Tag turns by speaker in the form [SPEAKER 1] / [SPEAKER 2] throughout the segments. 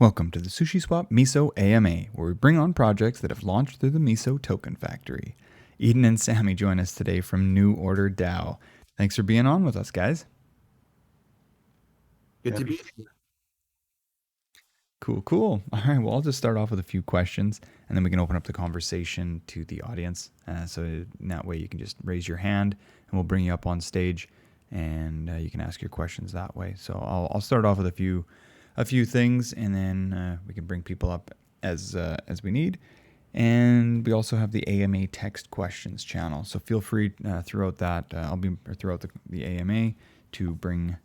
[SPEAKER 1] Welcome to the Sushi Swap Miso AMA, where we bring on projects that have launched through the Miso Token Factory. Eden and Sammy join us today from New Order DAO. Thanks for being on with us, guys.
[SPEAKER 2] Good to be.
[SPEAKER 1] Cool. All right, well, I'll just start off with a few questions, and then we can open up the conversation to the audience. So in that way, you can just raise your hand, and we'll bring you up on stage, and you can ask your questions that way. So I'll start off with a few things, and then we can bring people up as we need. And we also have the AMA text questions channel. So feel free throughout the AMA to bring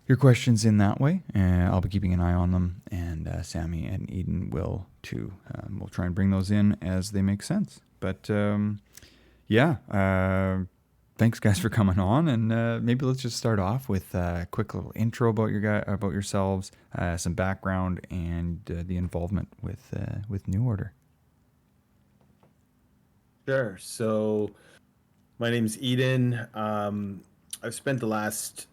[SPEAKER 1] your questions in that way. I'll be keeping an eye on them, and Sammy and Eden will too. We'll try and bring those in as they make sense. But thanks guys for coming on, and maybe let's just start off with a quick little intro about yourselves, some background, and the involvement with New Order.
[SPEAKER 2] Sure. So my name's Eden. I've spent the last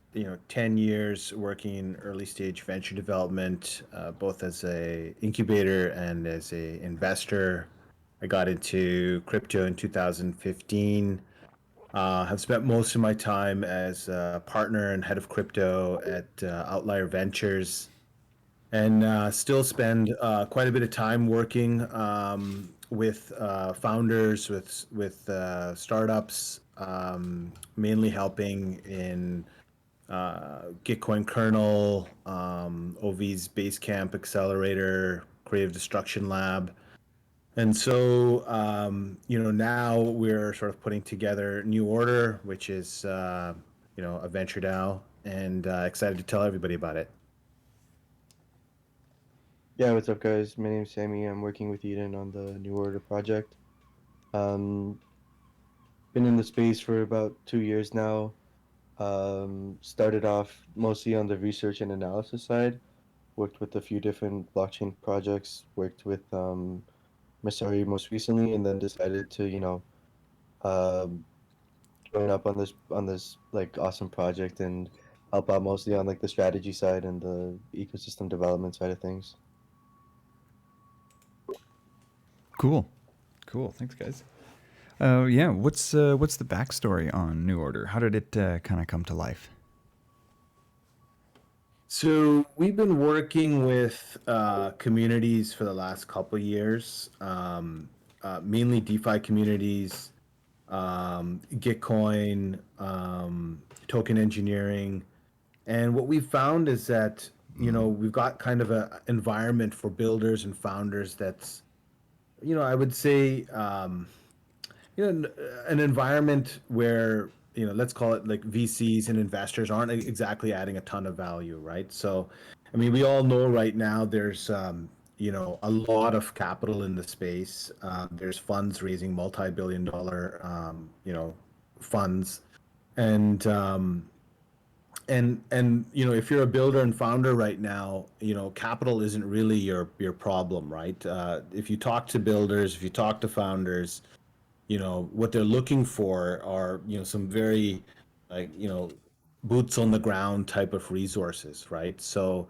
[SPEAKER 2] 10 years working in early stage venture development, both as a incubator and as a investor. I got into crypto in 2015. Have spent most of my time as a partner and head of crypto at Outlier Ventures, and still spend quite a bit of time working with founders, with startups, mainly helping in Gitcoin kernel, OV's Basecamp Accelerator, Creative Destruction Lab. And so, now we're sort of putting together New Order, which is, a venture DAO, and excited to tell everybody about it.
[SPEAKER 3] Yeah, what's up, guys? My name's Sammy. I'm working with Eden on the New Order project. Been in the space for about 2 years now. Started off mostly on the research and analysis side. Worked with a few different blockchain projects. Worked with Missouri most recently, and then decided to, um, join up on this like awesome project and help out mostly on like the strategy side and the ecosystem development side of things.
[SPEAKER 1] Cool. Thanks, guys. What's the backstory on New Order? How did it kind of come to life?
[SPEAKER 2] So we've been working with communities for the last couple of years, mainly DeFi communities, Gitcoin, token engineering. And what we've found is that, we've got kind of an environment for builders and founders that's, I would say, an environment where, let's call it like VCs and investors aren't exactly adding a ton of value, right? So, I mean, we all know right now there's, a lot of capital in the space. There's funds raising multi-billion dollar, funds. And, if you're a builder and founder right now, capital isn't really your problem, right? If you talk to builders, if you talk to founders, what they're looking for are, some very, like, boots on the ground type of resources, right? So,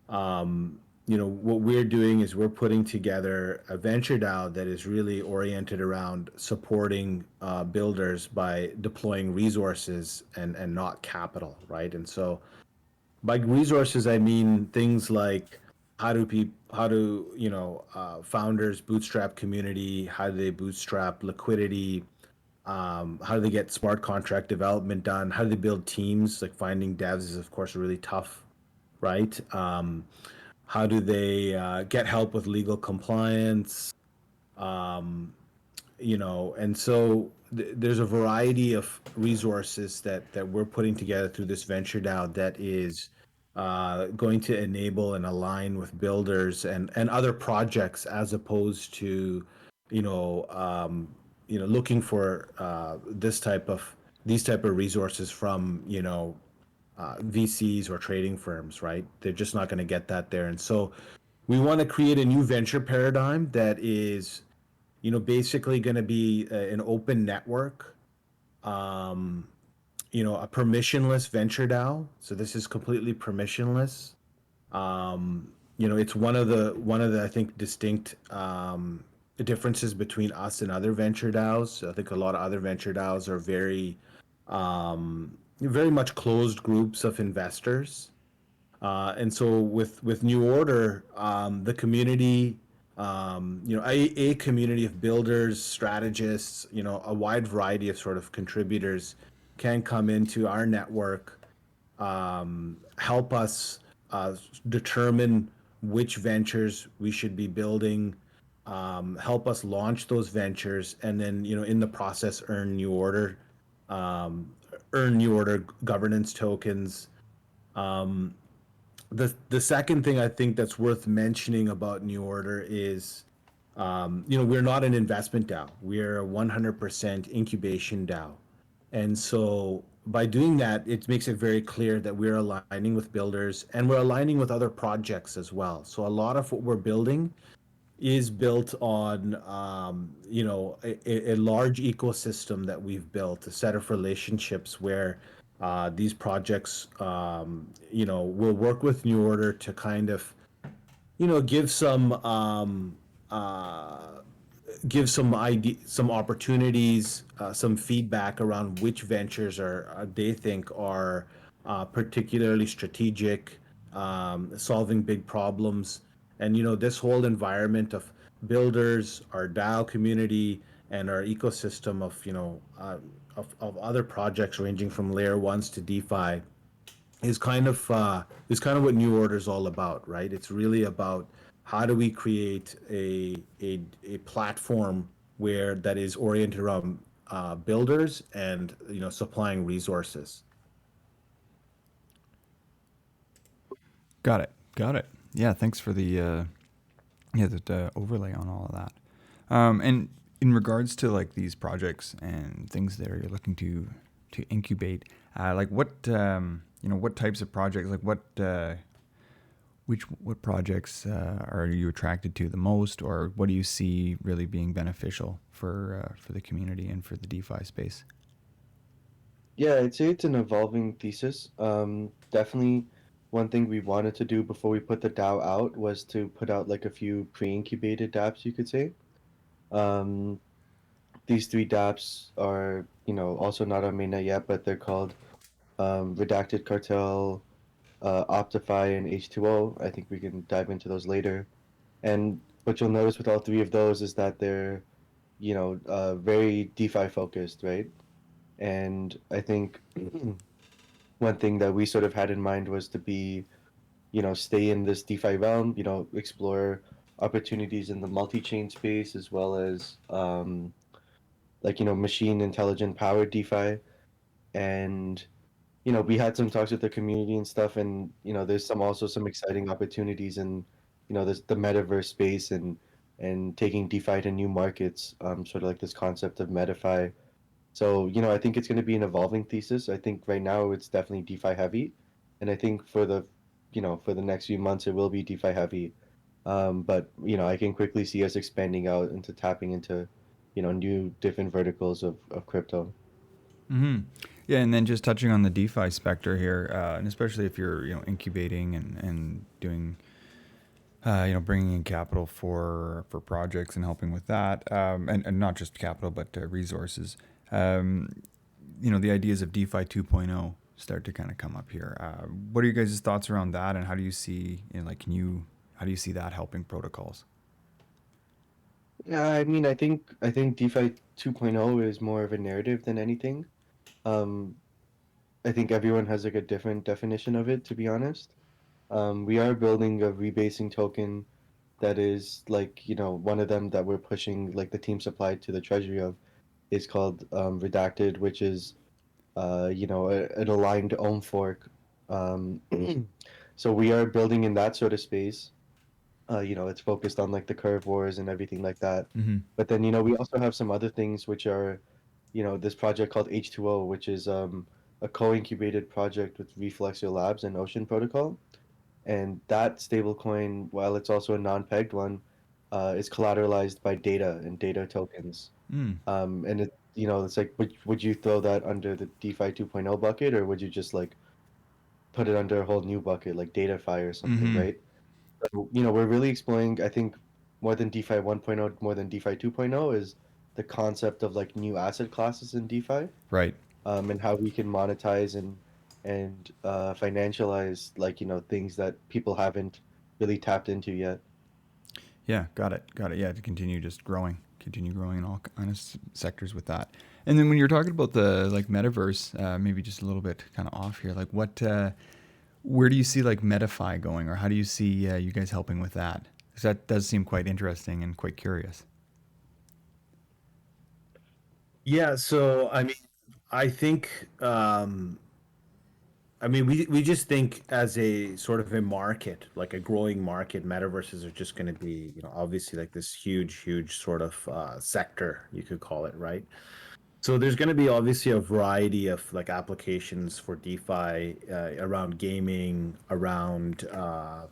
[SPEAKER 2] what we're doing is we're putting together a venture DAO that is really oriented around supporting builders by deploying resources and not capital, right? And so by resources, I mean things like founders bootstrap community, how do they bootstrap liquidity, how do they get smart contract development done, how do they build teams, like finding devs is of course really tough, right? How do they get help with legal compliance, um, and so there's a variety of resources that we're putting together through this venture DAO that is going to enable and align with builders and other projects, as opposed to you know um, looking for these type of resources from VCs or trading firms, right? They're just not going to get that there. And so we want to create a new venture paradigm that is, basically going to be an open network, um, a permissionless venture DAO. So this is completely permissionless. it's one of the I think distinct differences between us and other venture DAOs. I think a lot of other venture DAOs are very much closed groups of investors. And so with New Order, the community, a community of builders, strategists, a wide variety of sort of contributors can come into our network, help us determine which ventures we should be building, help us launch those ventures, and then in the process um, earn New Order governance tokens. The second thing I think that's worth mentioning about New Order is, we're not an investment DAO. We're a 100% incubation DAO. And so by doing that, it makes it very clear that we're aligning with builders and we're aligning with other projects as well. So a lot of what we're building is built on a large ecosystem that we've built, a set of relationships where these projects will work with New Order to kind of give some some opportunities, some feedback around which ventures they think are particularly strategic, solving big problems, and this whole environment of builders, our DAO community, and our ecosystem of of other projects ranging from layer ones to DeFi is kind of what New Order is all about, right? It's really about how do we create a platform where that is oriented around builders and supplying resources.
[SPEAKER 1] Got it. Got it. Yeah. Thanks for the overlay on all of that. And in regards to like these projects and things that you're looking to incubate, like what types of projects, like what projects are you attracted to the most, or what do you see really being beneficial for the community and for the DeFi space?
[SPEAKER 3] Yeah, I'd say it's an evolving thesis. Definitely one thing we wanted to do before we put the DAO out was to put out like a few pre-incubated dApps, you could say. Um, these three dApps are, also not on mainnet yet, but they're called Redacted Cartel, Optify, and H2O. I think we can dive into those later. And what you'll notice with all three of those is that they're, very DeFi focused, right? And I think one thing that we sort of had in mind was to be, stay in this DeFi realm, explore opportunities in the multi-chain space as well as like, machine intelligent powered DeFi. And, we had some talks with the community and stuff, and, there's some exciting opportunities in, this the metaverse space and taking DeFi to new markets, sort of like this concept of MetaFi. So, I think it's going to be an evolving thesis. I think right now it's definitely DeFi heavy, and I think for the next few months it will be DeFi heavy. But I can quickly see us expanding out into tapping into, new different verticals of crypto.
[SPEAKER 1] Mm-hmm. Yeah, and then just touching on the DeFi specter here, and especially if you're incubating and doing bringing in capital for projects and helping with that, and not just capital but resources. Um, the ideas of DeFi 2.0 start to kind of come up here. What are you guys' thoughts around that, and how do you see, how do you see that helping protocols?
[SPEAKER 3] Yeah, I mean, I think DeFi 2.0 is more of a narrative than anything. Um, I think everyone has like a different definition of it, to be honest. We are building a rebasing token that is like, one of them that we're pushing, like the team supplied to the treasury of, is called Redacted, which is, an aligned ohm fork. Um, so we are building in that sort of space. It's focused on like the curve wars and everything like that.
[SPEAKER 1] Mm-hmm.
[SPEAKER 3] But then, we also have some other things which are, this project called H2O, which is a co-incubated project with Reflexio Labs and Ocean Protocol. And that stablecoin, while it's also a non-pegged one, is collateralized by data and data tokens.
[SPEAKER 1] Mm.
[SPEAKER 3] And it's like, would you throw that under the DeFi 2.0 bucket, or would you just like put it under a whole new bucket, like DataFi or something,
[SPEAKER 1] Mm-hmm.
[SPEAKER 3] right? So, we're really exploring, I think, more than DeFi 1.0, more than DeFi 2.0 is the concept of like new asset classes in DeFi,
[SPEAKER 1] Right.
[SPEAKER 3] and how we can monetize and financialize like, things that people haven't really tapped into yet.
[SPEAKER 1] Yeah, got it. Got it. Yeah, to continue growing in all kind of sectors with that. And then when you're talking about the like metaverse, maybe just a little bit kind of off here, like where do you see like MetaFi going, or how do you see you guys helping with that? Because that does seem quite interesting and quite curious.
[SPEAKER 2] Yeah, so I mean, I think we just think as a sort of a market, like a growing market, metaverses are just going to be, obviously like this huge sort of sector, you could call it, right? So there's going to be obviously a variety of like applications for DeFi around gaming, around uh,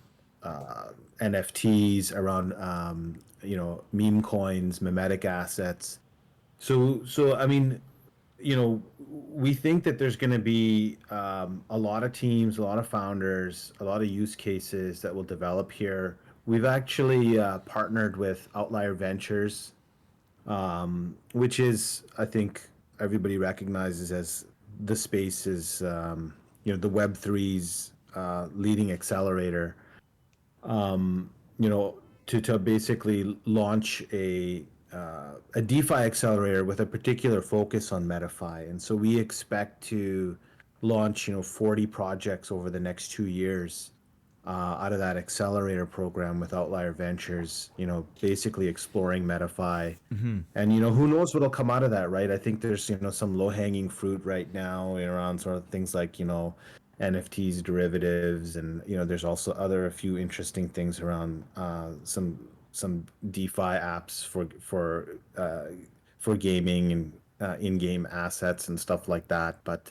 [SPEAKER 2] NFTs, around meme coins, mimetic assets. So I mean, we think that there's going to be a lot of teams, a lot of founders, a lot of use cases that will develop here. We've actually partnered with Outlier Ventures, which is, I think, everybody recognizes as the space is, the Web3's leading accelerator. Um, you know, to basically launch a DeFi accelerator with a particular focus on MetaFi, and so we expect to launch 40 projects over the next 2 years out of that accelerator program with Outlier Ventures. Basically exploring MetaFi,
[SPEAKER 1] Mm-hmm.
[SPEAKER 2] and who knows what'll come out of that, right? I think there's some low hanging fruit right now around sort of things like NFTs, derivatives, and there's also other a few interesting things around some DeFi apps for gaming and in-game assets and stuff like that. But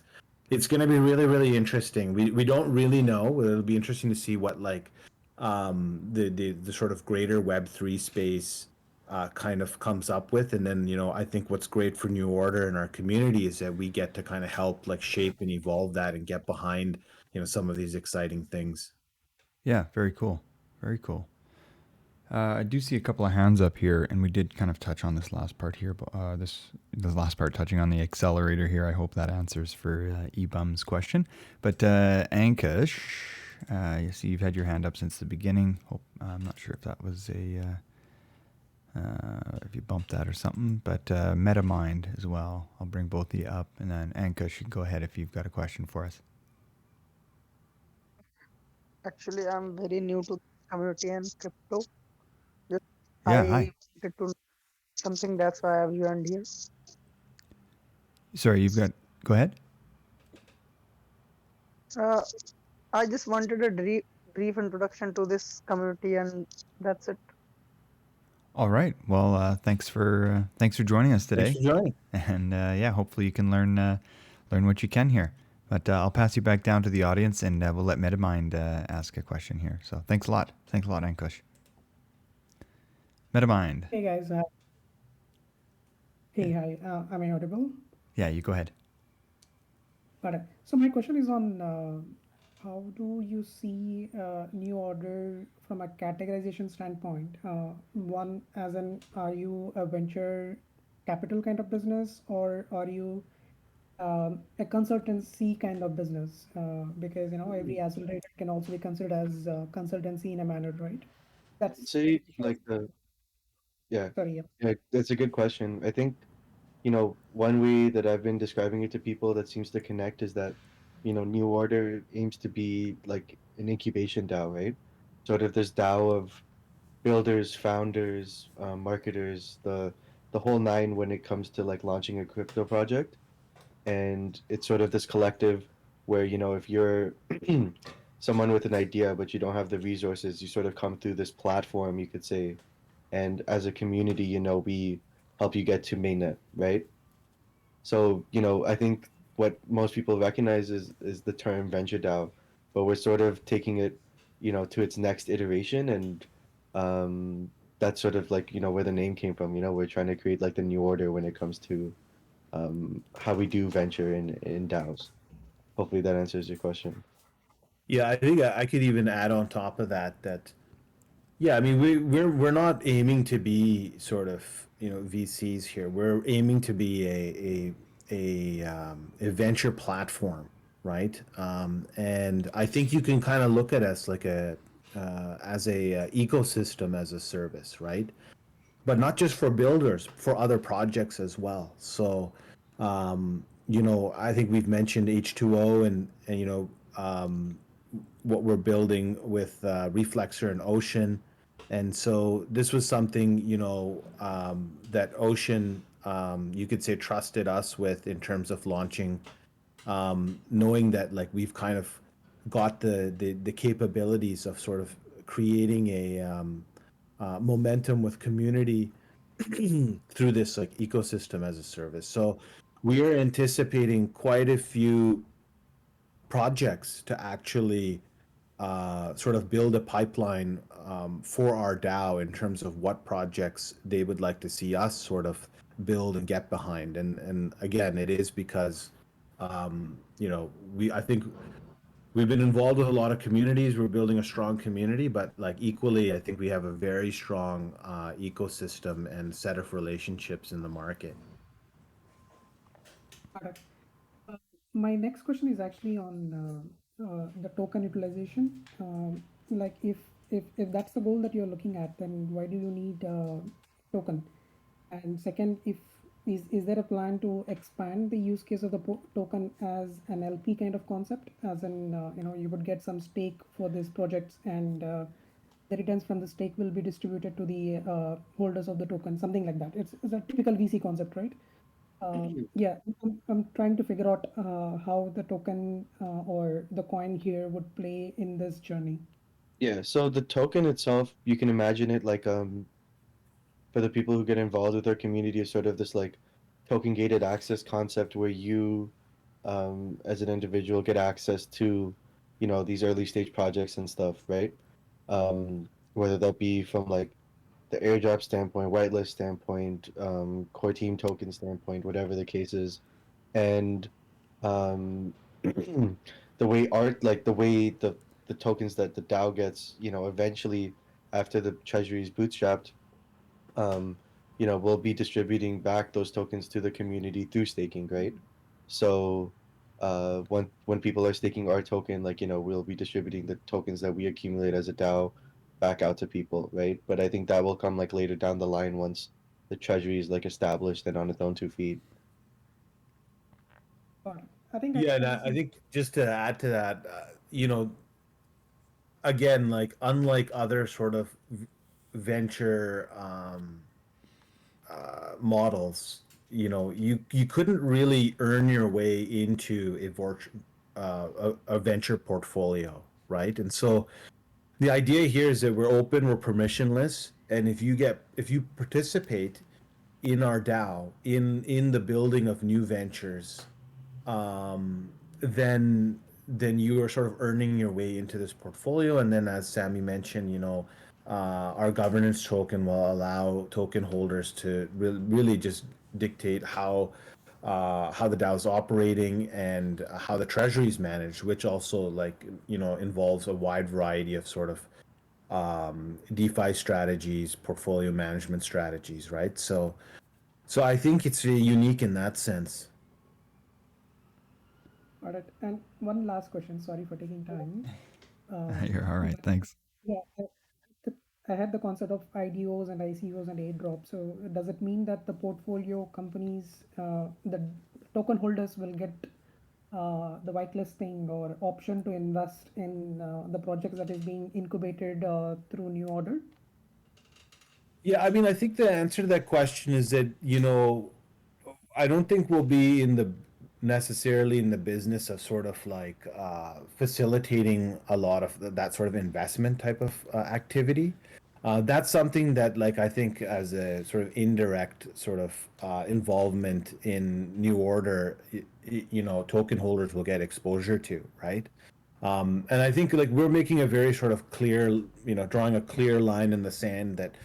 [SPEAKER 2] it's going to be really interesting. We don't really know. It'll be interesting to see what like the sort of greater Web3 space kind of comes up with. And then, I think what's great for New Order and our community is that we get to kind of help like shape and evolve that and get behind, some of these exciting things.
[SPEAKER 1] Yeah, very cool. Very cool. I do see a couple of hands up here, and we did kind of touch on this last part here, but the last part touching on the accelerator here. I hope that answers for eBum's question. But Ankush, you see you've had your hand up since the beginning. Hope I'm not sure if that was if you bumped that or something, but MetaMind as well. I'll bring both of you up, and then Ankush, you can go ahead if you've got a question for us.
[SPEAKER 4] Actually, I'm very new to community and crypto. Just
[SPEAKER 1] Yeah,
[SPEAKER 4] I
[SPEAKER 1] hi.
[SPEAKER 4] wanted to know something, that's why I've joined here.
[SPEAKER 1] Sorry, you've got. Go ahead.
[SPEAKER 4] Uh, I just wanted a brief introduction to this community, and that's it.
[SPEAKER 1] All right. Well, thanks for joining us
[SPEAKER 2] Thanks
[SPEAKER 1] today,
[SPEAKER 2] for joining.
[SPEAKER 1] and yeah, hopefully you can learn what you can here. But I'll pass you back down to the audience, and we'll let MetaMind ask a question here. So thanks a lot. Thanks a lot, Ankush. MetaMind.
[SPEAKER 5] Hey guys,
[SPEAKER 1] Yeah,
[SPEAKER 5] hey hi, am I audible?
[SPEAKER 1] yeah. You go ahead.
[SPEAKER 5] Got it. So my question is on how do you see new order from a categorization standpoint? One, as in, are you a venture capital kind of business, or are you a consultancy kind of business? Because every accelerator can also be considered as consultancy in a manner, right?
[SPEAKER 3] I'd
[SPEAKER 5] That's
[SPEAKER 3] say like the yeah,
[SPEAKER 5] sorry. Yeah.
[SPEAKER 3] yeah, that's a good question. I think, one way that I've been describing it to people that seems to connect is that, New Order aims to be like an incubation DAO, right? Sort of this DAO of builders, founders, marketers, the whole nine when it comes to like launching a crypto project. And it's sort of this collective where, if you're someone with an idea but you don't have the resources, you sort of come through this platform, you could say, and as a community, we help you get to mainnet, right? So, I think what most people recognize is the term venture DAO, but we're sort of taking it, to its next iteration, and that's sort of like, where the name came from. We're trying to create like the new order when it comes to how we do venture in DAOs. Hopefully that answers your question.
[SPEAKER 2] Yeah, I think I could even add on top of that Yeah, I mean we're not aiming to be sort of, VCs here. We're aiming to be a venture platform, right? And I think you can kind of look at us like a as a ecosystem as a service, right? But not just for builders, for other projects as well. So, I think we've mentioned H2O and what we're building with Reflexer and Ocean. And so this was something, that Ocean, you could say, trusted us with in terms of launching, knowing that like we've kind of got the capabilities of sort of creating a momentum with community through this like ecosystem as a service. So we are anticipating quite a few projects to actually sort of build a pipeline for our DAO in terms of what projects they would like to see us sort of build and get behind. And again, it is because I think we've been involved with a lot of communities. We're building a strong community, but like equally, I think we have a very strong ecosystem and set of relationships in the market.
[SPEAKER 5] Got it. My next question is actually on the token utilization. Like if that's the goal that you're looking at, then why do you need token? And second, if is there a plan to expand the use case of the token as an LP kind of concept, as in you would get some stake for these projects, and the returns from the stake will be distributed to the holders of the token, something like that. It's a typical VC concept, right? Yeah, I'm trying to figure out how the token or the coin here would play in this journey.
[SPEAKER 3] Yeah, so the token itself, you can imagine it like for the people who get involved with our community is sort of this like token gated access concept where you as an individual get access to, these early stage projects and stuff, right? Whether that be from like the airdrop standpoint, whitelist standpoint, core team token standpoint, whatever the case is. And um, the way the tokens that the DAO gets, eventually after the treasury is bootstrapped, um, we'll be distributing back those tokens to the community through staking, right? So when people are staking our token, like, we'll be distributing the tokens that we accumulate as a DAO back out to people, right? But I think that will come like later down the line once the treasury is like established and on its own 2 feet.
[SPEAKER 5] Got it. I think
[SPEAKER 2] Yeah, and
[SPEAKER 5] this
[SPEAKER 2] I
[SPEAKER 5] is
[SPEAKER 2] think just to add to that, again, like unlike other sort of venture models, you couldn't really earn your way into a venture portfolio, right? And so the idea here is that we're open, we're permissionless, and if you participate in our DAO in the building of new ventures, um, then you are sort of earning your way into this portfolio. And then, as Sammy mentioned, our governance token will allow token holders to really just dictate how the DAO is operating and how the treasury is managed, which also like involves a wide variety of sort of DeFi strategies, portfolio management strategies, right? So I think it's unique in that sense.
[SPEAKER 5] got it. And one last question. Sorry for taking time.
[SPEAKER 1] You're all right.
[SPEAKER 5] But
[SPEAKER 1] Thanks.
[SPEAKER 5] yeah, the, I had the concept of IDOs and ICOs and airdrop. So does it mean that the portfolio companies, the token holders will get the whitelisting or option to invest in the projects that is being incubated through New Order?
[SPEAKER 2] Yeah, I mean, I think the answer to that question is that, I don't think we'll be necessarily in the business of sort of like facilitating a lot of that sort of investment type of activity. That's something that like I think as a sort of indirect sort of involvement in New Order, token holders will get exposure to, right? And I think like we're making a very sort of clear, drawing a clear line in the sand that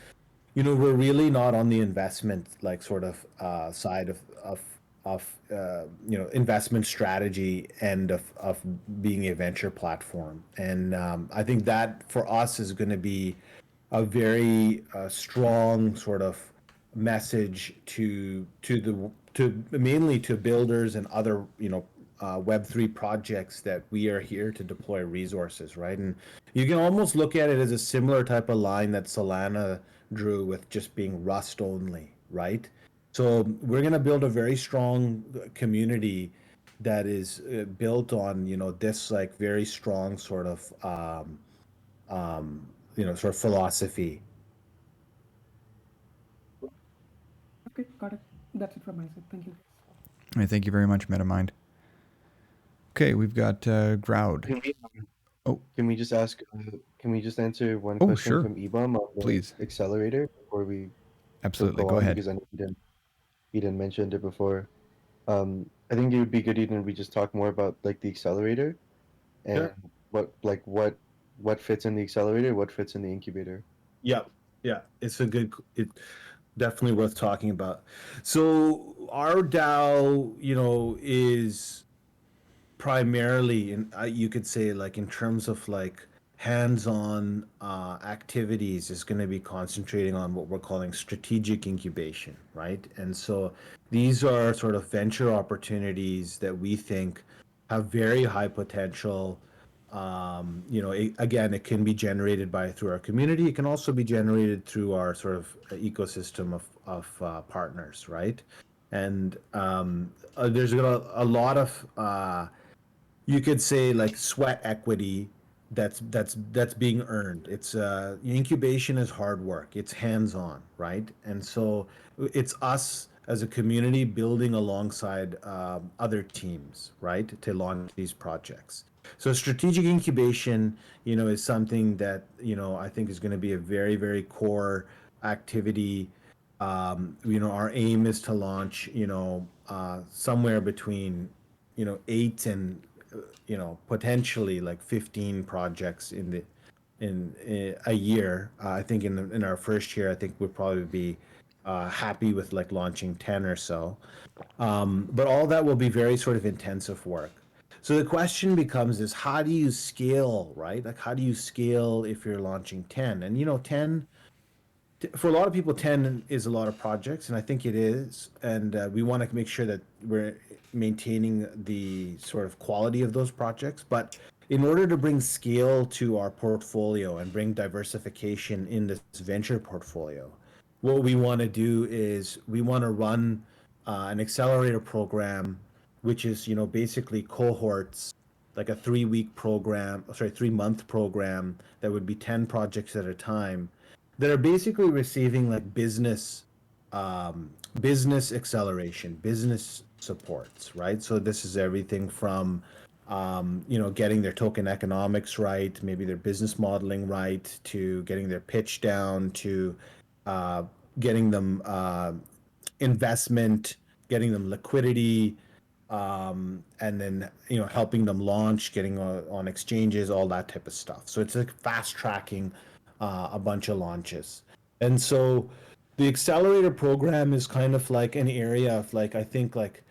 [SPEAKER 2] we're really not on the investment like sort of side of investment strategy and of being a venture platform. And I think that for us is going to be a very strong sort of message to mainly to builders and other Web3 projects that we are here to deploy resources, right? And you can almost look at it as a similar type of line that Solana drew with just being Rust only, right? So we're going to build a very strong community that is built on this like very strong sort of sort of philosophy.
[SPEAKER 5] Okay, got it. That's it from my side. Thank you.
[SPEAKER 1] All right, thank you very much, MetaMind. Okay, we've got Groud.
[SPEAKER 3] Can we
[SPEAKER 1] Oh,
[SPEAKER 3] can we just ask? Can we just answer one
[SPEAKER 1] oh,
[SPEAKER 3] question
[SPEAKER 1] sure,
[SPEAKER 3] from Ebom on the
[SPEAKER 1] please,
[SPEAKER 3] accelerator before we
[SPEAKER 1] absolutely,
[SPEAKER 3] go
[SPEAKER 1] go
[SPEAKER 3] on?
[SPEAKER 1] ahead.
[SPEAKER 3] Because I know Eden mentioned it before. I think it would be good, Eden, we just talk more about like the accelerator and
[SPEAKER 2] Sure.
[SPEAKER 3] what fits in the accelerator, what fits in the incubator.
[SPEAKER 2] Yeah, yeah, it definitely worth talking about. So our DAO, is primarily you could say like in terms of like hands-on activities is going to be concentrating on what we're calling strategic incubation, right? And so these are sort of venture opportunities that we think have very high potential. Again, it can be generated through our community. It can also be generated through our sort of ecosystem of partners, right? And there's a lot of you could say like sweat equity that's being earned. It's incubation is hard work. It's hands-on, right? And so it's us as a community building alongside other teams, right, to launch these projects. So strategic incubation, is something that I think is going to be a very, very core activity. Our aim is to launch, somewhere between, 8 and potentially like 15 projects in a year. I think in our first year, I think we'll probably be happy with like launching 10 or so. But all that will be very sort of intensive work. So the question becomes is how do you scale, right? Like how do you scale if you're launching 10? And 10 for a lot of people 10 is a lot of projects, and I think it is, and we want to make sure that we're maintaining the sort of quality of those projects. But in order to bring scale to our portfolio and bring diversification in this venture portfolio, what we want to do is we want to run an accelerator program, which is basically cohorts, like a 3-week program, sorry, 3-month program that would be 10 projects at a time that are basically receiving like business acceleration, business supports, right? So this is everything from getting their token economics right, maybe their business modeling right, to getting their pitch down, to uh, getting them investment, getting them liquidity, and then helping them launch, getting on exchanges, all that type of stuff. So it's like fast tracking a bunch of launches. And so the accelerator program is kind of like an area of like I think like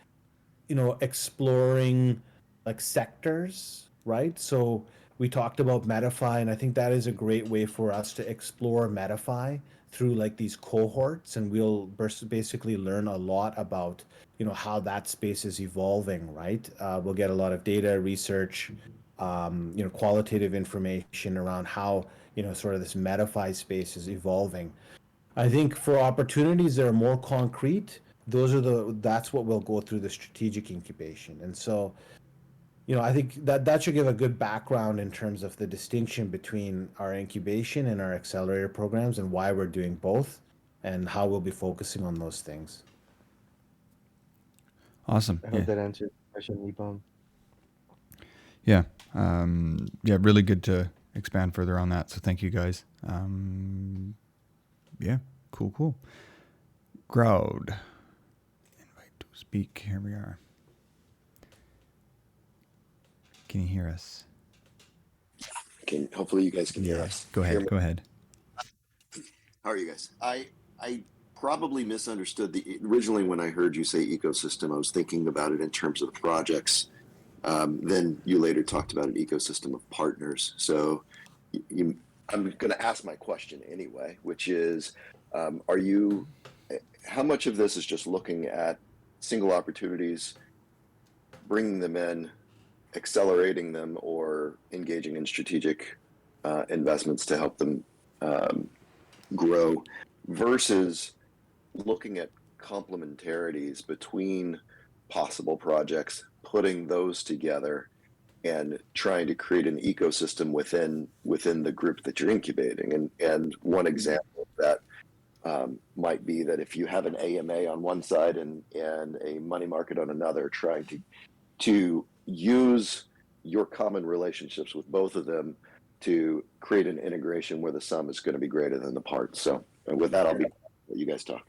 [SPEAKER 2] exploring like sectors, right? So we talked about MetaFi, and I think that is a great way for us to explore MetaFi through like these cohorts, and we'll basically learn a lot about how that space is evolving, right? We'll get a lot of data research, qualitative information around how sort of this MetaFi space is evolving. I think for opportunities that are more concrete, that's what we'll go through the strategic incubation. And so, I think that should give a good background in terms of the distinction between our incubation and our accelerator programs and why we're doing both and how we'll be focusing on those things.
[SPEAKER 1] Awesome.
[SPEAKER 3] I
[SPEAKER 1] Yeah,
[SPEAKER 3] hope that answered the question, Ebom.
[SPEAKER 1] yeah, yeah. Really good to expand further on that. So thank you guys. Yeah, cool. Groud. Invite to speak. Here we are. Can you hear us?
[SPEAKER 6] Hopefully you guys can hear us.
[SPEAKER 1] Go ahead. Go ahead.
[SPEAKER 6] How are you guys? I probably misunderstood originally when I heard you say ecosystem. I was thinking about it in terms of projects. Then you later talked about an ecosystem of partners. So you I'm going to ask my question anyway, which is, how much of this is just looking at single opportunities, bringing them in, accelerating them, or engaging in strategic investments to help them grow, versus looking at complementarities between possible projects, putting those together, and trying to create an ecosystem within the group that you're incubating. And one example of that might be that if you have an AMA on one side and a money market on another, trying to use your common relationships with both of them to create an integration where the sum is going to be greater than the parts. So with that, I'll let you guys talk.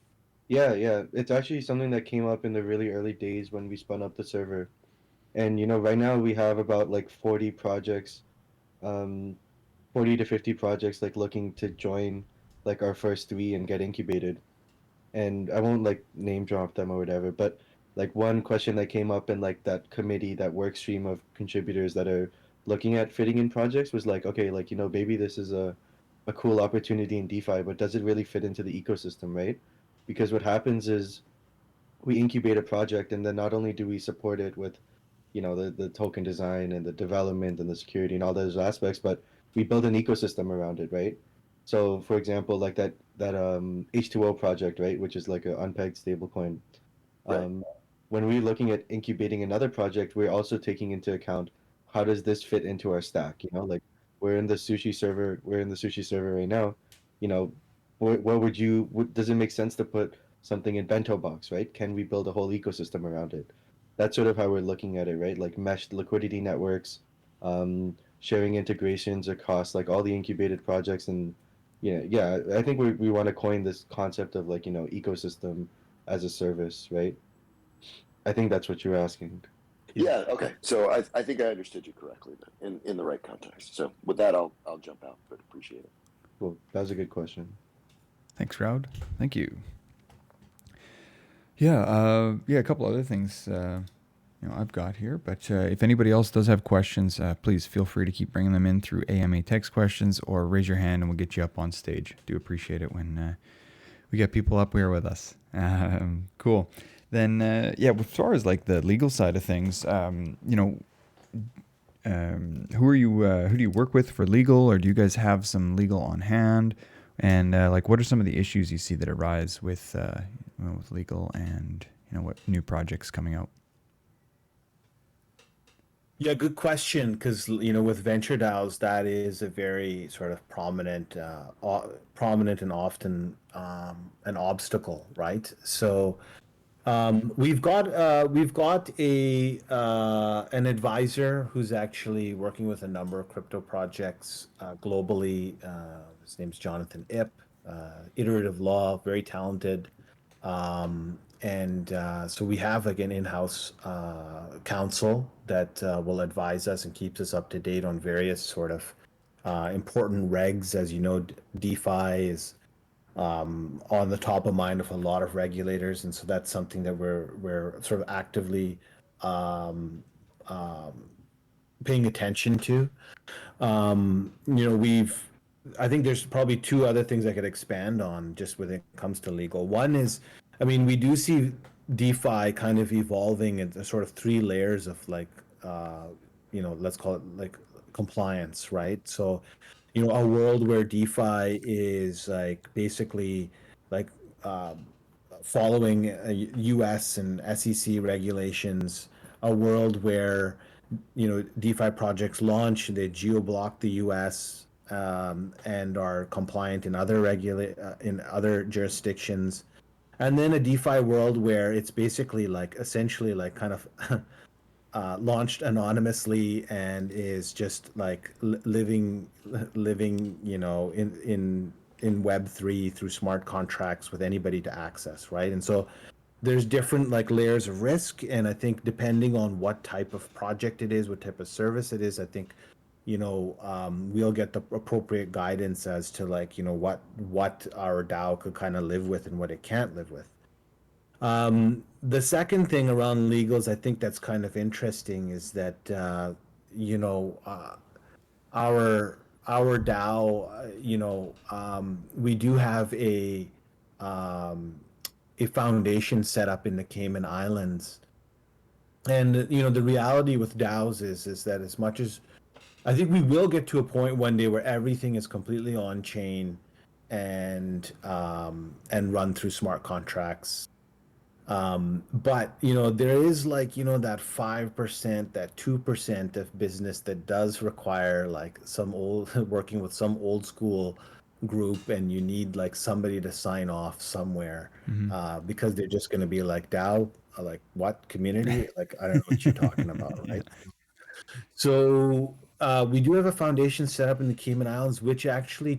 [SPEAKER 3] Yeah. It's actually something that came up in the really early days when we spun up the server. And right now we have about like 40 projects, um, 40 to 50 projects like looking to join like our first three and get incubated. And I won't like name drop them or whatever, but like one question that came up in like that committee, that work stream of contributors that are looking at fitting in projects was like, okay, like, maybe this is a cool opportunity in DeFi, but does it really fit into the ecosystem, right? Because what happens is we incubate a project and then not only do we support it with the token design and the development and the security and all those aspects, but we build an ecosystem around it, right? So for example, like that H2O project, right, which is like an unpegged stablecoin.
[SPEAKER 6] Right.
[SPEAKER 3] um, when we're looking at incubating another project, we're also taking into account how does this fit into our stack. Like we're in the sushi server right now. you know what would does it make sense to put something in bento box, right? Can we build a whole ecosystem around it? That's sort of how we're looking at it, right? Like meshed liquidity networks, sharing integrations across like all the incubated projects. And yeah, I think we want to coin this concept of like ecosystem as a service, right? I think that's what you're asking.
[SPEAKER 6] Yeah. Okay. So I think I understood you correctly then, in the right context. So with that, I'll jump out, but appreciate it.
[SPEAKER 3] Well, that was a good question.
[SPEAKER 1] Thanks, Raud. Thank you. Yeah, a couple other things I've got here. But if anybody else does have questions, please feel free to keep bringing them in through AMA text questions or raise your hand and we'll get you up on stage. Do appreciate it when we get people up here with us. Cool. Then, as far as like the legal side of things, who do you work with for legal, or do you guys have some legal on hand? And like, what are some of the issues you see that arise with legal, and what new projects coming out?
[SPEAKER 2] Yeah, good question. Because with venture DAOs, that is a very sort of prominent and often an obstacle, right? So we've got a an advisor who's actually working with a number of crypto projects globally. His name's Jonathan Ip, iterative law, very talented. And so we have like an in-house counsel that will advise us and keeps us up to date on various sort of important regs. As you know, DeFi is on the top of mind of a lot of regulators, and so that's something that we're sort of actively um, um, paying attention to. We've I think there's probably two other things I could expand on just when it comes to legal. One is, I mean, we do see DeFi kind of evolving into sort of three layers of like, let's call it like compliance, right? So, a world where DeFi is like basically like um, following US and SEC regulations, a world where DeFi projects launch, they geo-block the US and are compliant in in other jurisdictions, and then a DeFi world where it's basically like essentially like kind of launched anonymously and is just like living, in Web3 through smart contracts with anybody to access, right? And so there's different like layers of risk, and I think depending on what type of project it is, what type of service it is, I think we'll get the appropriate guidance as to like what our DAO could kind of live with and what it can't live with. The second thing around legals, I think that's kind of interesting, is that you know uh, our our DAO, we do have um, a foundation set up in the Cayman Islands. And the reality with DAOs is that as much as I think we will get to a point one day where everything is completely on chain and run through smart contracts. But there is like that 5%, that 2% of business that does require like some old working with some old school group, and you need like somebody to sign off somewhere because they're just going to be like DAO, like what community? Like I don't know what you're talking about,
[SPEAKER 1] Yeah.
[SPEAKER 2] right? So we do have a foundation set up in the Cayman Islands, which actually,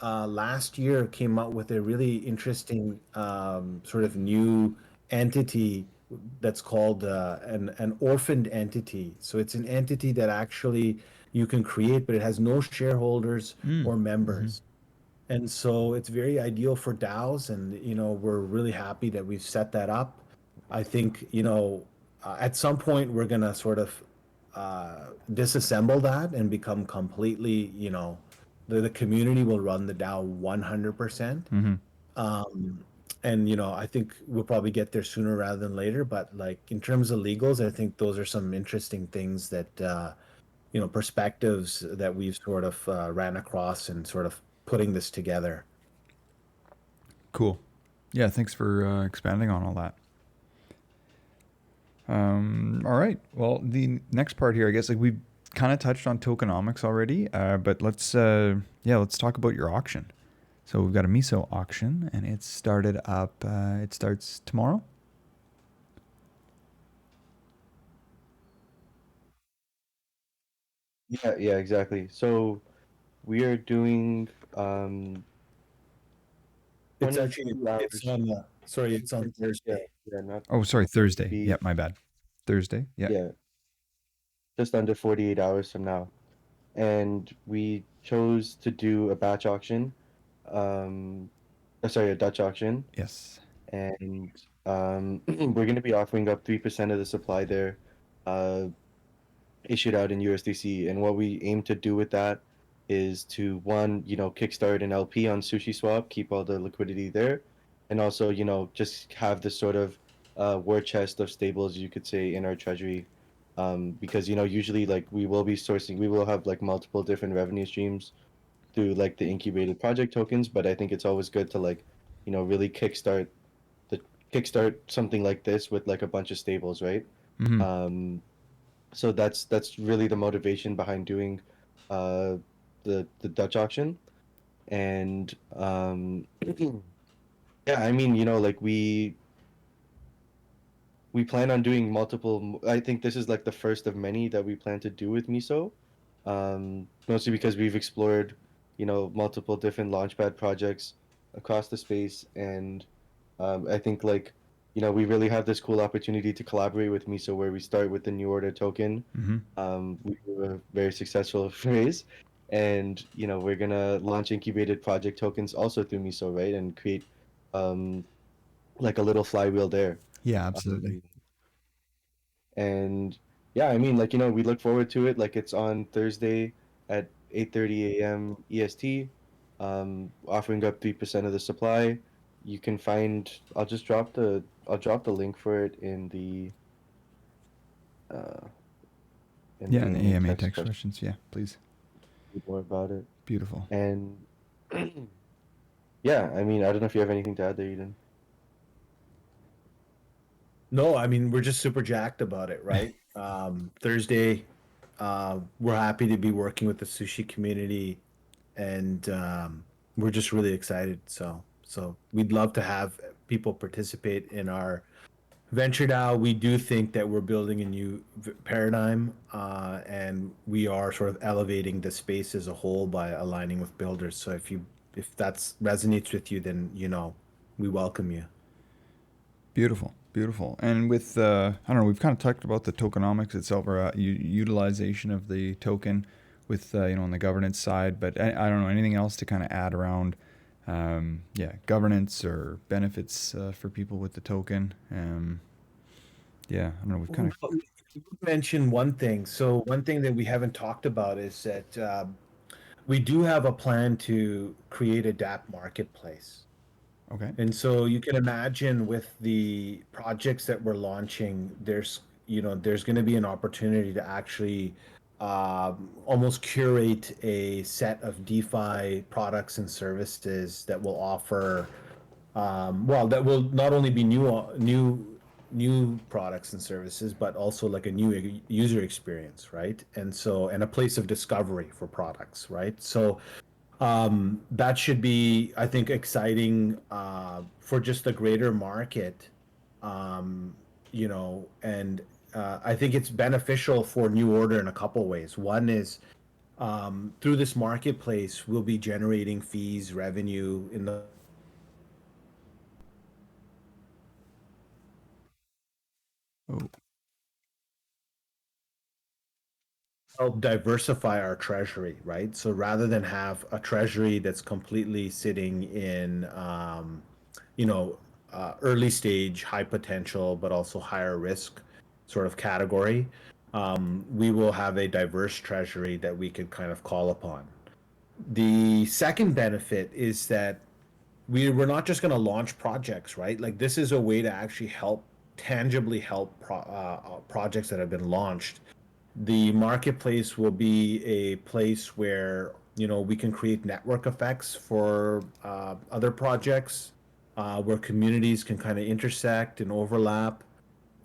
[SPEAKER 2] last year came out with a really interesting sort of new entity that's called an orphaned entity. So it's an entity that actually you can create, but it has no shareholders
[SPEAKER 1] Mm.
[SPEAKER 2] or
[SPEAKER 1] Mm-hmm.
[SPEAKER 2] members. And so it's very ideal for DAOs, and we're really happy that we've set that up. I think at some point we're gonna sort of disassemble that and become completely the community will run the DAO 100%.
[SPEAKER 1] Mm-hmm.
[SPEAKER 2] And I think we'll probably get there sooner rather than later. But like in terms of legals, I think those are some interesting things that perspectives that we've sort of ran across and sort of putting this together.
[SPEAKER 1] Cool. Yeah, thanks for expanding on all that. All right. Well, the next part here, I guess, like we've kind of touched on tokenomics already, but let's talk about your auction. So we've got a Miso auction, and it started up. It starts tomorrow.
[SPEAKER 3] Yeah, exactly. So we are doing
[SPEAKER 2] It's actually
[SPEAKER 3] 22
[SPEAKER 2] it's
[SPEAKER 3] hours.
[SPEAKER 2] on sorry, it's on
[SPEAKER 3] Yeah,
[SPEAKER 2] Thursday.
[SPEAKER 3] yeah, not
[SPEAKER 1] Oh, sorry,
[SPEAKER 3] to
[SPEAKER 1] Thursday. Yeah,
[SPEAKER 3] be,
[SPEAKER 1] my bad. Thursday. Yeah.
[SPEAKER 3] yeah, just under 48 hours from now. And we chose to do a batch auction, um, sorry, a Dutch auction,
[SPEAKER 1] Yes.
[SPEAKER 3] and we're going to be offering up 3% of the supply there, uh, issued out in USDC. And what we aim to do with that is to one, kickstart an LP on Sushi Swap, keep all the liquidity there, and also, just have this sort of war chest of stables, you could say, in our treasury. Because usually like we will have like multiple different revenue streams through like the incubated project tokens, but I think it's always good to like, really the kickstart something like this with like a bunch of stables, right?
[SPEAKER 1] Mm-hmm.
[SPEAKER 3] Um, so that's really the motivation behind doing uh the Dutch auction. And yeah, I mean, like we plan on doing multiple. I think this is like the first of many that we plan to do with Miso. Mostly because we've explored, multiple different launchpad projects across the space, and I think like, we really have this cool opportunity to collaborate with Miso, where we start with the New Order token.
[SPEAKER 1] Mm-hmm.
[SPEAKER 3] We were a very successful raise, and we're gonna launch incubated project tokens also through Miso, right, and create um, like a little flywheel there.
[SPEAKER 1] Yeah, absolutely.
[SPEAKER 3] Um, and yeah, I mean, like, we look forward to it. Like, it's on Thursday at 8:30 a.m. EST, offering up 3% of the supply. You can find, I'll drop the link for it uh, in
[SPEAKER 1] Yeah, and
[SPEAKER 3] the
[SPEAKER 1] AMA
[SPEAKER 3] text
[SPEAKER 1] text
[SPEAKER 3] question,
[SPEAKER 1] questions. Yeah, please.
[SPEAKER 3] more about it.
[SPEAKER 1] Beautiful.
[SPEAKER 3] And yeah, I mean, I don't know if you have anything to add there, Eden.
[SPEAKER 2] No, I mean we're just super jacked about it, right? Thursday, we're happy to be working with the sushi community, and we're just really excited. So we'd love to have people participate in our venture DAO. We do think that we're building a new paradigm, and we are sort of elevating the space as a whole by aligning with builders. So if that's resonates with you, then we welcome you.
[SPEAKER 1] Beautiful, beautiful. And with I don't know, we've kind of talked about the tokenomics itself, or utilization of the token, with on the governance side. But I don't know anything else to kind of add around, yeah, governance or benefits for people with the token. Yeah, I don't know. We've kind of
[SPEAKER 2] Well, you mentioned one thing. So one thing that we haven't talked about is that we do have a plan to create a Dapp marketplace.
[SPEAKER 1] Okay.
[SPEAKER 2] And so you can imagine with the projects that we're launching, there's going to be an opportunity to actually almost curate a set of DeFi products and services that will offer, well, that will not only be new products and services, but also like a new user experience, right? And so, and a place of discovery for products, right? So that should be, I think, exciting for just the greater market, um, and I think it's beneficial for New Order in a couple ways. One is through this marketplace, we'll be generating fees, revenue in the
[SPEAKER 1] Oh,
[SPEAKER 2] help diversify our treasury, right? So rather than have a treasury that's completely sitting in, you know, early stage, high potential, but also higher risk sort of category, we will have a diverse treasury that we can kind of call upon. The second benefit is that we're not just going to launch projects, right? Like this is a way to actually help tangibly help projects that have been launched. The marketplace will be a place where we can create network effects for other projects, where communities can kind of intersect and overlap.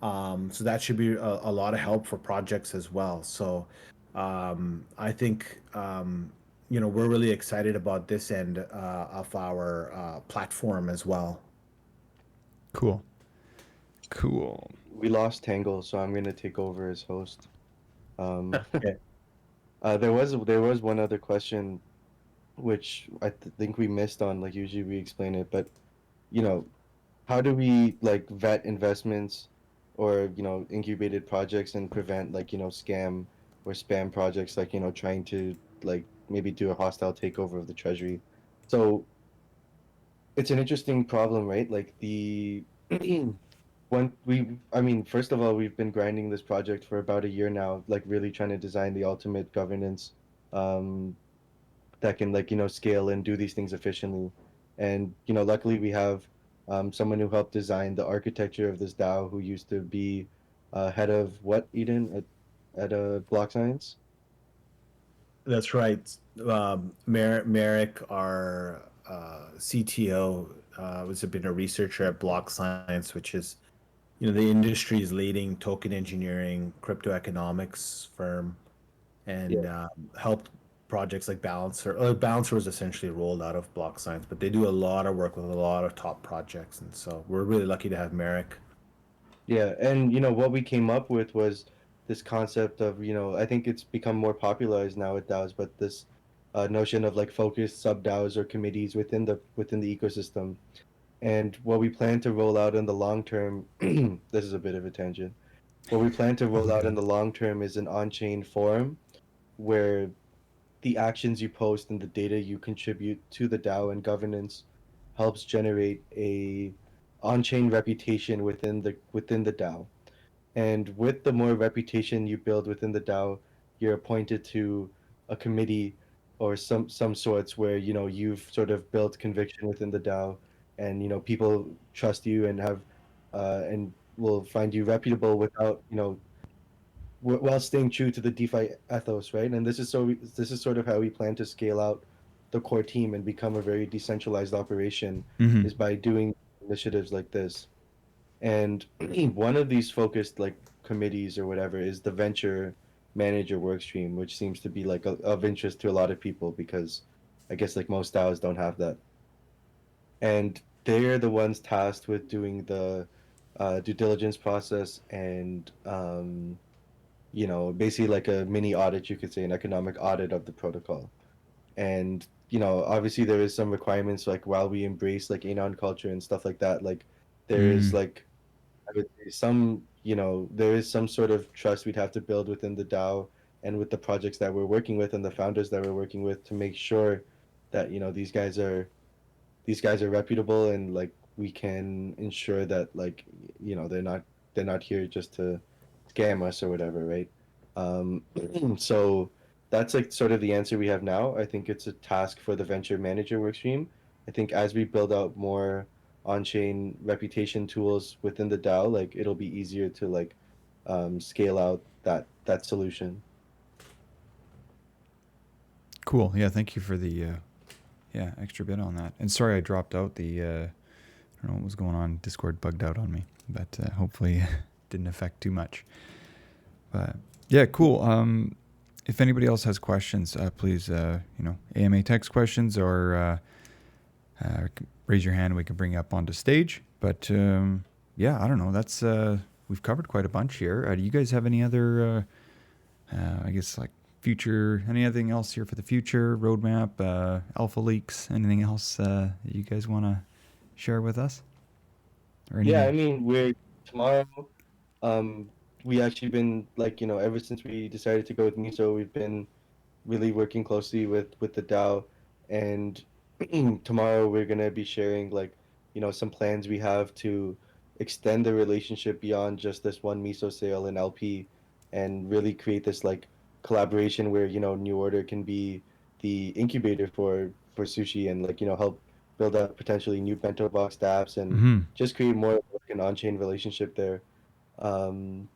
[SPEAKER 2] So that should be a lot of help for projects as well. So I think we're really excited about this end of our platform as well.
[SPEAKER 1] cool. Cool.
[SPEAKER 3] We lost Tangle, so I'm gonna take over as host. Um,
[SPEAKER 2] Okay.
[SPEAKER 3] there was one other question which think we missed on. Like usually we explain it, but you know, how do we like vet investments or incubated projects and prevent like scam or spam projects like trying to like maybe do a hostile takeover of the treasury. So it's an interesting problem, right? Like the when I mean, first of all, we've been grinding this project for about a year now, like really trying to design the ultimate governance um, that can like scale and do these things efficiently. And luckily we have someone who helped design the architecture of this DAO who used to be head of what Eden at Block Science.
[SPEAKER 2] That's right. Merrick, our CTO, was been a researcher at Block Science, which is the industry's leading token engineering crypto economics firm, and
[SPEAKER 3] Yeah.
[SPEAKER 2] helped projects like Balancer. Balancer was essentially rolled out of Block Science, but they do a lot of work with a lot of top projects, and so we're really lucky to have Merrick.
[SPEAKER 3] Yeah, and what we came up with was this concept of, I think it's become more popularized now with DAOs, but this notion of like focused sub DAOs or committees within the ecosystem. And what we plan to roll out in the long term, this is a bit of a tangent. What we plan to roll
[SPEAKER 1] Oh,
[SPEAKER 3] out in
[SPEAKER 1] good.
[SPEAKER 3] the long term is an on-chain forum where the actions you post and the data you contribute to the DAO and governance helps generate a on-chain reputation within the DAO. And with the more reputation you build within the DAO, you're appointed to a committee or some sorts where you've sort of built conviction within the DAO, and people trust you and have and will find you reputable without while staying true to the DeFi ethos, right? And this is sort of how we plan to scale out the core team and become a very decentralized operation
[SPEAKER 1] Mm-hmm.
[SPEAKER 3] is by doing initiatives like this. And one of these focused like committees or whatever is the venture manager work stream, which seems to be like of interest to a lot of people because I guess like most DAOs don't have that. And they're the ones tasked with doing the due diligence process and basically like a mini audit, you could say, an economic audit of the protocol. And obviously there is some requirements like while we embrace like anon culture and stuff like that, like there is
[SPEAKER 1] Mm.
[SPEAKER 3] like I would say there is some sort of trust we'd have to build within the DAO and with the projects that we're working with and the founders that we're working with to make sure that these guys are reputable and like we can ensure that like they're not here just to scam us or whatever, right? So that's like sort of the answer we have now. I think it's a task for the venture manager workstream. I think as we build out more on-chain reputation tools within the DAO, like it'll be easier to like scale out that solution.
[SPEAKER 1] Cool. Yeah, thank you for the extra bit on that. And sorry I dropped out. I don't know what was going on. Discord bugged out on me, but hopefully it didn't affect too much. But yeah, cool. If anybody else has questions, please, AMA text questions or raise your hand and we can bring you up onto stage. But yeah, I don't know. That's we've covered quite a bunch here. Do you guys have any other, I guess, like anything else here for the future, roadmap, alpha leaks, anything else that you guys want to share with us? Or
[SPEAKER 3] Yeah, I mean, we're tomorrow. We actually been like, ever since we decided to go with Miso, we've been really working closely with the DAO, and tomorrow we're gonna be sharing like, some plans we have to extend the relationship beyond just this one Miso sale and LP, and really create this like collaboration where, New Order can be the incubator for sushi and like, help build up potentially new bento box dApps and
[SPEAKER 1] Mm-hmm.
[SPEAKER 3] just create more of like an on-chain relationship there. Um,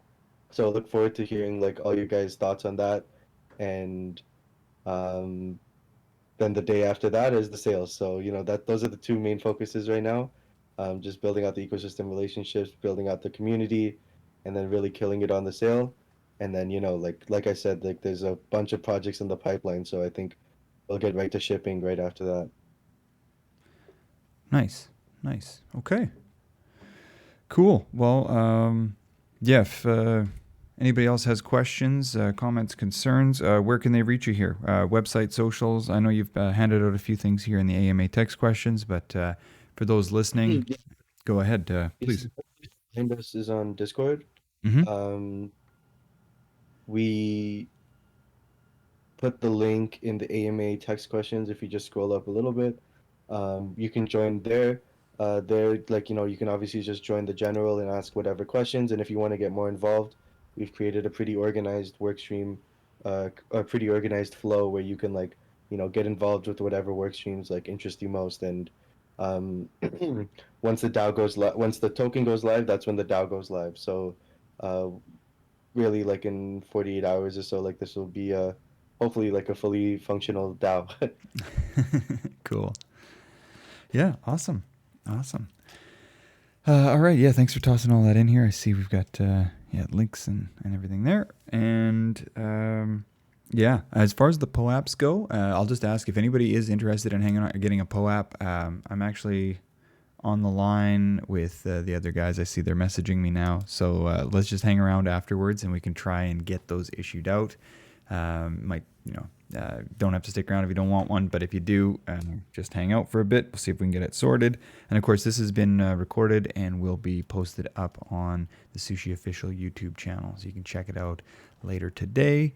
[SPEAKER 3] so I look forward to hearing like all your guys' thoughts on that. And um, then the day after that is the sales. So, those are the two main focuses right now. Just building out the ecosystem relationships, building out the community, and then really killing it on the sale. And then, like I said, like there's a bunch of projects in the pipeline. So I think we'll get right to shipping right after that.
[SPEAKER 1] Nice. Okay. Cool. Well, yeah, if anybody else has questions, comments, concerns, where can they reach you here? Website, socials. I know you've handed out a few things here in the AMA text questions, but for those listening, go ahead, please.
[SPEAKER 3] Find us is on Discord.
[SPEAKER 1] Mm-hmm.
[SPEAKER 3] We put the link in the AMA text questions. If you just scroll up a little bit, you can join there. There, like, you can obviously just join the general and ask whatever questions. And if you want to get more involved, we've created a pretty organized work stream, a pretty organized flow where you can like, get involved with whatever work streams like interest you most. And um, once the DAO goes live, once the token goes live, that's when the DAO goes live. So uh, really like in 48 hours or so, like this will be hopefully like a fully functional DAO.
[SPEAKER 1] Cool. Yeah, awesome. All right, yeah, thanks for tossing all that in here. I see we've got links and everything there. And yeah, as far as the POAPs go, I'll just ask if anybody is interested in hanging out or getting a POAP. I'm actually on the line with the other guys. I see they're messaging me now. So let's just hang around afterwards and we can try and get those issued out. Don't have to stick around if you don't want one, but if you do, just hang out for a bit. We'll see if we can get it sorted. And of course, this has been recorded and will be posted up on the Sushi Official YouTube channel, so you can check it out later today.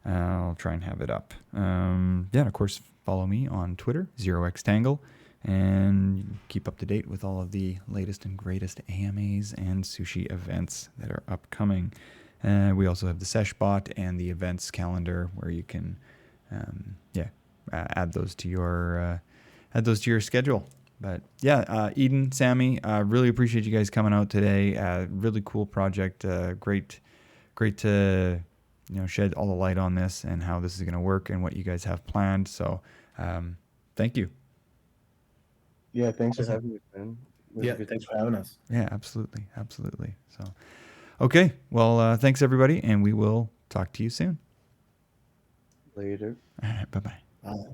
[SPEAKER 1] I'll try and have it up. And of course, follow me on Twitter, 0xtangle, and keep up to date with all of the latest and greatest AMAs and sushi events that are upcoming. We also have the Seshbot and the events calendar where you can add those to your schedule. But yeah, Eden, Sammy, really appreciate you guys coming out today. Really cool project. Great to shed all the light on this and how this is going to work and what you guys have planned. So thank you.
[SPEAKER 3] Yeah, thanks for having me, man.
[SPEAKER 2] Yeah, thanks for having us.
[SPEAKER 1] Yeah, absolutely. So okay, well, thanks everybody, and we will talk to you soon.
[SPEAKER 3] Later.
[SPEAKER 1] All right, bye-bye.
[SPEAKER 2] Bye.